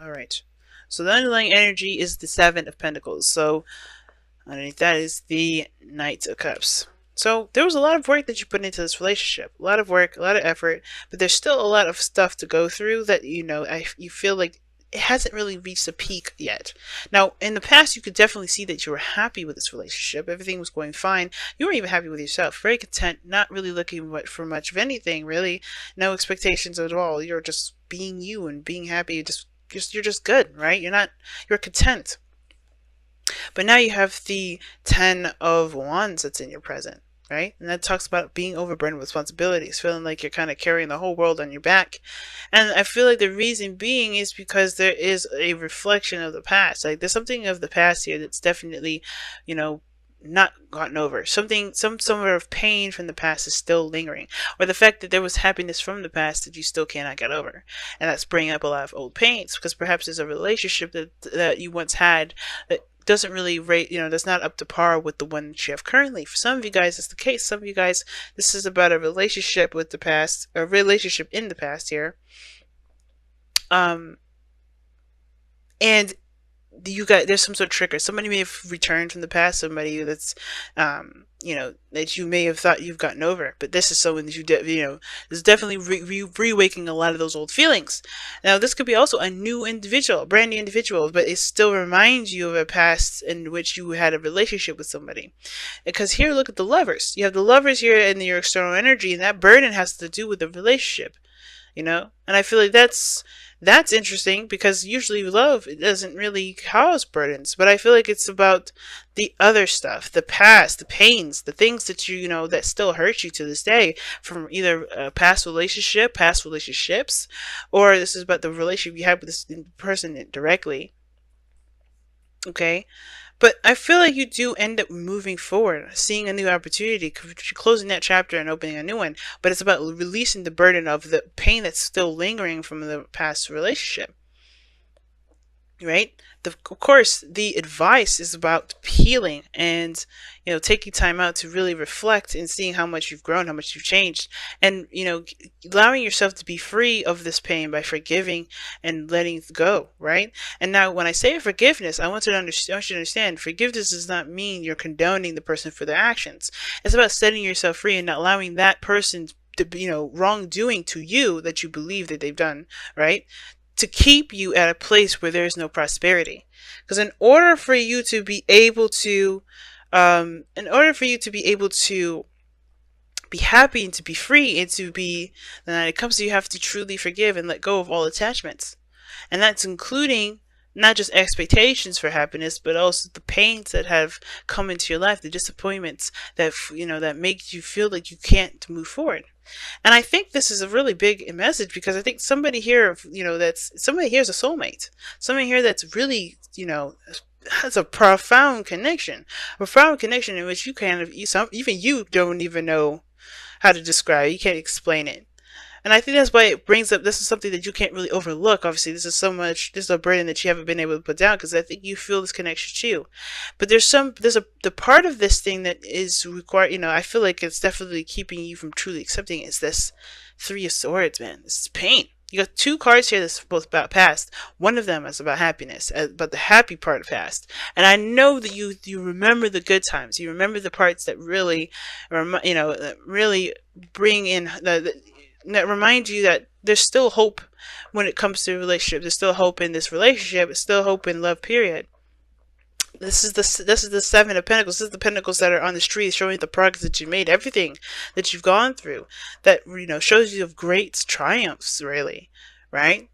All right. So the underlying energy is the Seven of Pentacles. So underneath that is the Knight of Cups. So there was a lot of work that you put into this relationship. A lot of work, a lot of effort, but there's still a lot of stuff to go through that, you feel like it hasn't really reached a peak yet. Now, in the past, you could definitely see that you were happy with this relationship. Everything was going fine. You were even happy with yourself, very content, not really looking for much of anything, really. No expectations at all. You're just being you and being happy. You're just good, right? You're content. But now you have the Ten of Wands that's in your present, right? And that talks about being overburdened with responsibilities, feeling like you're kind of carrying the whole world on your back. And I feel like the reason being is because there is a reflection of the past. Like there's something of the past here that's definitely, you know, not gotten over. Some sort of pain from the past is still lingering, or the fact that there was happiness from the past that you still cannot get over, and that's bringing up a lot of old pains because perhaps there's a relationship that you once had that doesn't really rate, that's not up to par with the one that you have currently. For some of you guys, it's the case. Some of you guys, this is about a relationship with the past, a relationship in the past here. Um, and you got there's some sort of trigger. Somebody may have returned from the past. Somebody that's, that you may have thought you've gotten over. But this is someone that is definitely reawakening a lot of those old feelings. Now, this could be also a new individual, a brand new individual, but it still reminds you of a past in which you had a relationship with somebody. Because here, look at the lovers. You have the lovers here in your external energy, and that burden has to do with the relationship. And I feel like that's interesting because usually love, it doesn't really cause burdens, but I feel like it's about the other stuff, the past, the pains, the things that that still hurt you to this day from either a past relationship, past relationships, or this is about the relationship you had with this person directly. Okay. But I feel like you do end up moving forward, seeing a new opportunity, closing that chapter and opening a new one. But it's about releasing the burden of the pain that's still lingering from the past relationship, right? Of course, the advice is about healing and, taking time out to really reflect and seeing how much you've grown, how much you've changed, and, allowing yourself to be free of this pain by forgiving and letting it go, right? And now, when I say forgiveness, I want you to understand forgiveness does not mean you're condoning the person for their actions. It's about setting yourself free and not allowing that person to, wrongdoing to you that you believe that they've done, right? To keep you at a place where there is no prosperity. Because in order for you to be able to, be happy and to be free and to be, then it comes to you have to truly forgive and let go of all attachments. And that's including not just expectations for happiness, but also the pains that have come into your life, the disappointments that, that make you feel like you can't move forward. And I think this is a really big message because I think somebody here, somebody here is a soulmate. Somebody here that's really, has a profound connection. A profound connection in which even you don't even know how to describe it. You can't explain it. And I think that's why it brings up, this is something that you can't really overlook. Obviously, this is a burden that you haven't been able to put down because I think you feel this connection too. But the part of this thing that is required, I feel like it's definitely keeping you from truly accepting it, is this Three of Swords, man. This is pain. You got two cards here that's both about past. One of them is about happiness, about the happy part of past. And I know that you remember the good times. You remember the parts that really, that really bring in that remind you that there's still hope when it comes to relationships. There's still hope in this relationship. There's still hope in love, period. This is the Seven of Pentacles. This is the pentacles that are on the street, showing the progress that you made, everything that you've gone through. That shows you of great triumphs, really, right?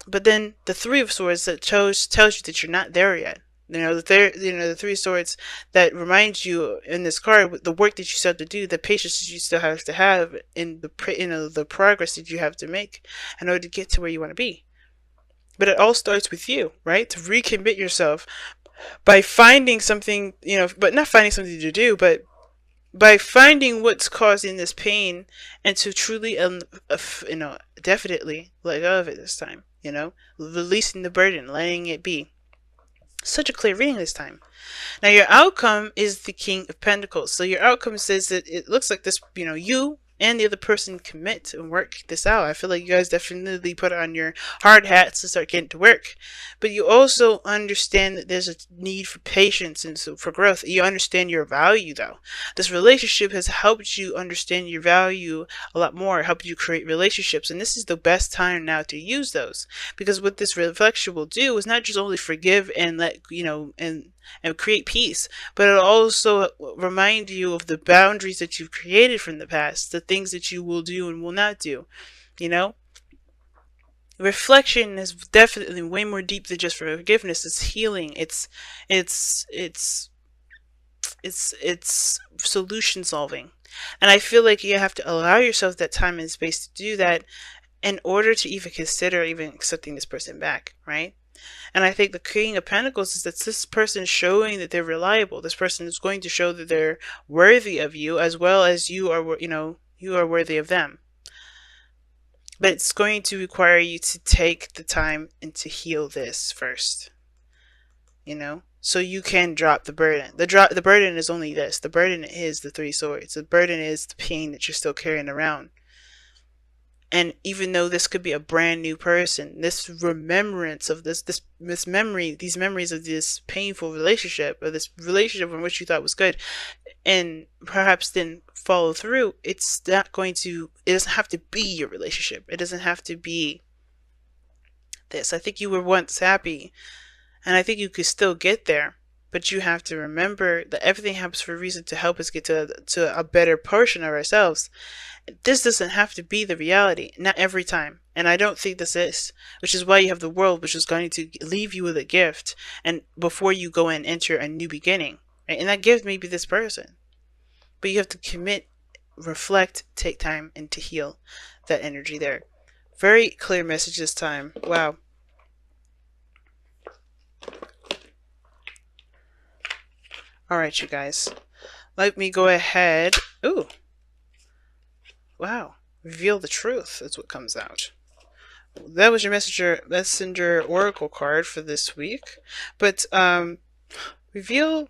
But then the Three of Swords that tells you that you're not there yet. The Three of Swords that reminds you in this card the work that you still have to do, the patience that you still have to have, in the progress that you have to make in order to get to where you want to be. But it all starts with you, right? To recommit yourself by finding something, but not finding something to do, but by finding what's causing this pain and to truly, definitely let go of it this time, releasing the burden, letting it be. Such a clear reading this time. Now your outcome is the King of Pentacles. So your outcome says that it looks like this, you and the other person commit and work this out. I feel like you guys definitely put on your hard hats to start getting to work. But you also understand that there's a need for patience and so for growth. You understand your value though. This relationship has helped you understand your value a lot more, helped you create relationships. And this is the best time now to use those. Because what this reflection will do is not just only forgive and let, and create peace, but it'll also remind you of the boundaries that you've created from the past, the things that you will do and will not do. You know, reflection is definitely way more deep than just forgiveness. It's healing. It's solution solving, and I feel like you have to allow yourself that time and space to do that in order to even consider even accepting this person back, right? And I think the King of Pentacles is that this person showing that they're reliable. This person is going to show that they're worthy of you, as well as you are, you are worthy of them. But it's going to require you to take the time and to heal this first, so you can drop the burden. The burden is only this. The burden is the Three Swords. The burden is the pain that you're still carrying around. And even though this could be a brand new person, this remembrance of this memory, these memories of this painful relationship, or this relationship in which you thought was good, and perhaps didn't follow through, it doesn't have to be your relationship. It doesn't have to be this. I think you were once happy, and I think you could still get there. But you have to remember that everything happens for a reason, to help us get to a better portion of ourselves. This doesn't have to be the reality, not every time. And I don't think this is, which is why you have the World, which is going to leave you with a gift, and before you go and enter a new beginning, right? And that gift may be this person, but you have to commit, reflect, take time, and to heal that energy there. Very clear message this time. Wow. Alright, you guys. Let me go ahead. Ooh. Wow. Reveal the truth is what comes out. That was your messenger oracle card for this week. But reveal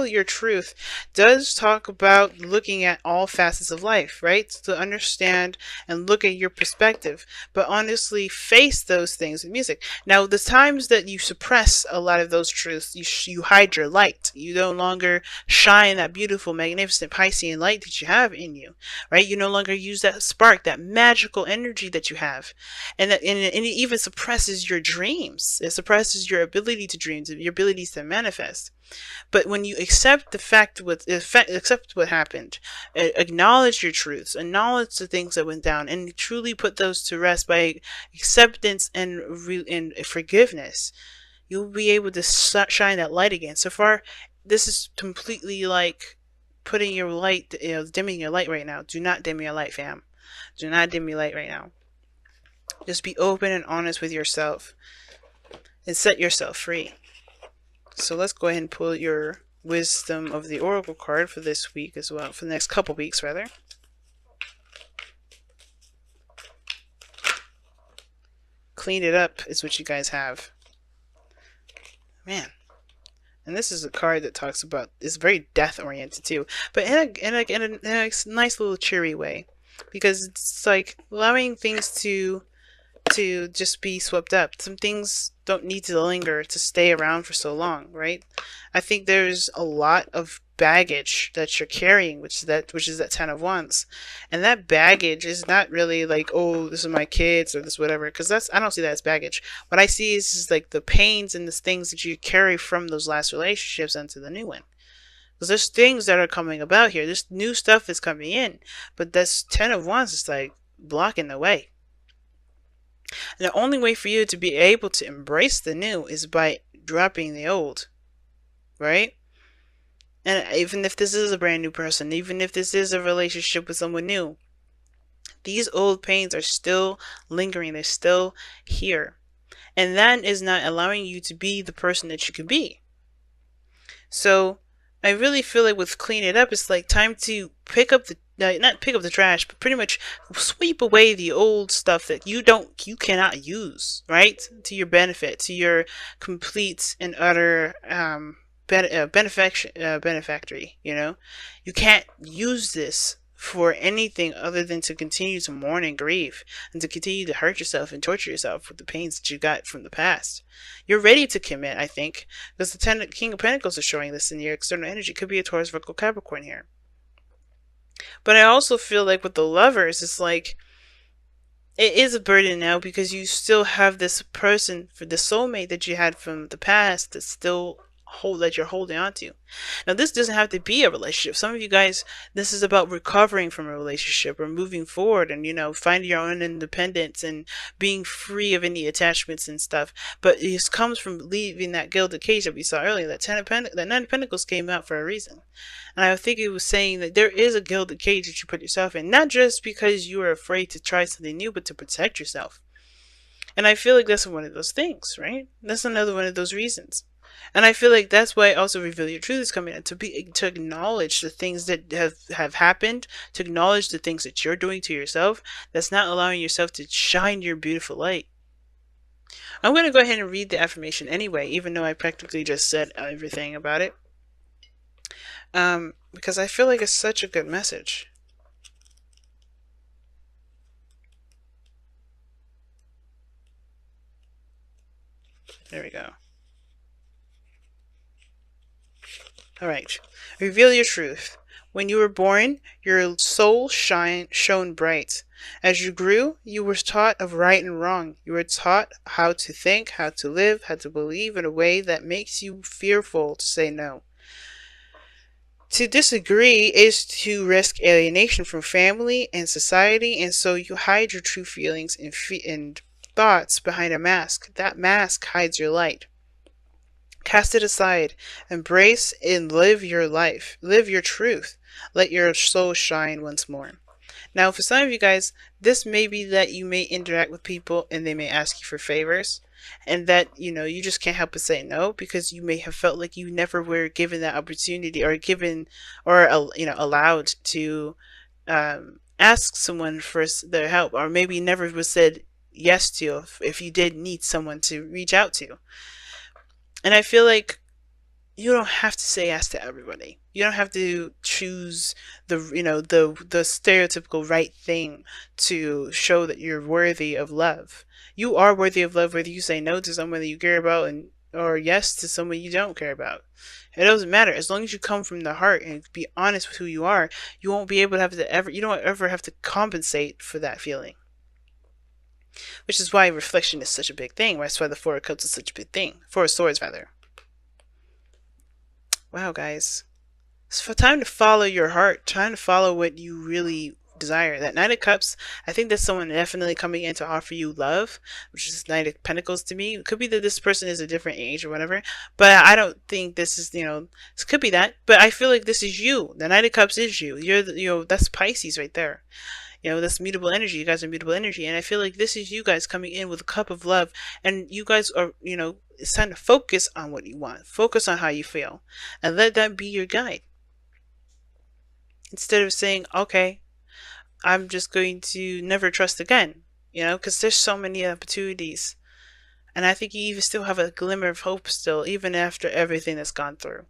your truth does talk about looking at all facets of life, right? To understand and look at your perspective, but honestly face those things in music. Now, the times that you suppress a lot of those truths, you hide your light. You no longer shine that beautiful, magnificent Piscean light that you have in you, right? You no longer use that spark, that magical energy that you have, and it even suppresses your dreams. It suppresses your ability to dream, your abilities to manifest. But when you accept the fact, accept what happened, acknowledge your truths, acknowledge the things that went down, and truly put those to rest by acceptance and forgiveness, you'll be able to shine that light again. So far, this is completely like putting your light, dimming your light right now. Do not dim your light, fam. Do not dim your light right now. Just be open and honest with yourself and set yourself free. So let's go ahead and pull your Wisdom of the Oracle card for this week as well. For the next couple weeks, rather. Clean it up is what you guys have. Man. And this is a card that talks about, it's very death-oriented too. But in a nice little cheery way. Because it's like allowing things to just be swept up. Some things don't need to linger, to stay around for so long, right? I think there's a lot of baggage that you're carrying, which is that Ten of Wands, and that baggage is not really like, oh, this is my kids or this whatever, because I don't see that as baggage. What I see is like the pains and the things that you carry from those last relationships into the new one. Because there's things that are coming about here. This new stuff is coming in, but this Ten of Wands is like blocking the way. And the only way for you to be able to embrace the new is by dropping the old, right? And even if this is a brand new person, even if this is a relationship with someone new, these old pains are still lingering. They're still here. And that is not allowing you to be the person that you can be. So I really feel like with Clean It Up, it's like time to pick up the, not pick up the trash, but pretty much sweep away the old stuff that you cannot use, right? To your benefit, to your complete and utter benefactory, you know? You can't use this for anything other than to continue to mourn and grieve and to continue to hurt yourself and torture yourself with the pains that you got from the past. You're ready to commit, I think, because the King of Pentacles is showing this in your external energy. Could be a Taurus, Virgo, Capricorn here. But I also feel like with the Lovers, it's like it is a burden now because you still have this person, for the soulmate that you had from the past, that still that you're holding on to. Now this doesn't have to be a relationship. Some of you guys, this is about recovering from a relationship or moving forward and, you know, finding your own independence and being free of any attachments and stuff. But it comes from leaving that gilded cage that we saw earlier. That Nine of Pentacles came out for a reason. And I think it was saying that there is a gilded cage that you put yourself in, not just because you are afraid to try something new, but to protect yourself. And I feel like that's one of those things, right? That's another one of those reasons. And I feel like that's why also Reveal Your Truth is coming in, to acknowledge the things that have happened, to acknowledge the things that you're doing to yourself that's not allowing yourself to shine your beautiful light. I'm going to go ahead and read the affirmation anyway, even though I practically just said everything about it. Because I feel like it's such a good message. There we go. Alright. Reveal your truth. When you were born, your soul shone bright. As you grew, you were taught of right and wrong. You were taught how to think, how to live, how to believe in a way that makes you fearful to say no. To disagree is to risk alienation from family and society, and so you hide your true feelings and thoughts behind a mask. That mask hides your light. Cast it aside. Embrace and live your life. Live your truth. Let your soul shine once more. Now, for some of you guys, this may be that you may interact with people and they may ask you for favors, and that, you know, you just can't help but say no because you may have felt like you never were given that opportunity or given or, you know, allowed to ask someone for their help, or maybe never was said yes to if you did need someone to reach out to. And I feel like you don't have to say yes to everybody. You don't have to choose the, you know, the stereotypical right thing to show that you're worthy of love. You are worthy of love whether you say no to someone that you care about or yes to someone you don't care about. It doesn't matter. As long as you come from the heart and be honest with who you are, you won't be able to you don't ever have to compensate for that feeling. Which is why reflection is such a big thing. That's why the Four of Cups is such a big thing. Four of Swords, rather. Wow, guys. It's time to follow your heart. Trying to follow what you really desire. That Knight of Cups, I think there's someone definitely coming in to offer you love, which is Knight of Pentacles to me. It could be that this person is a different age or whatever, but I don't think this is, you know, this could be that, but I feel like this is you. The Knight of Cups is you. You're the, you know, that's Pisces right there. You know, that's mutable energy. You guys are mutable energy. And I feel like this is you guys coming in with a cup of love. And you guys are, you know, it's time to focus on what you want. Focus on how you feel. And let that be your guide. Instead of saying, okay, I'm just going to never trust again. You know, because there's so many opportunities. And I think you even still have a glimmer of hope still, even after everything that's gone through.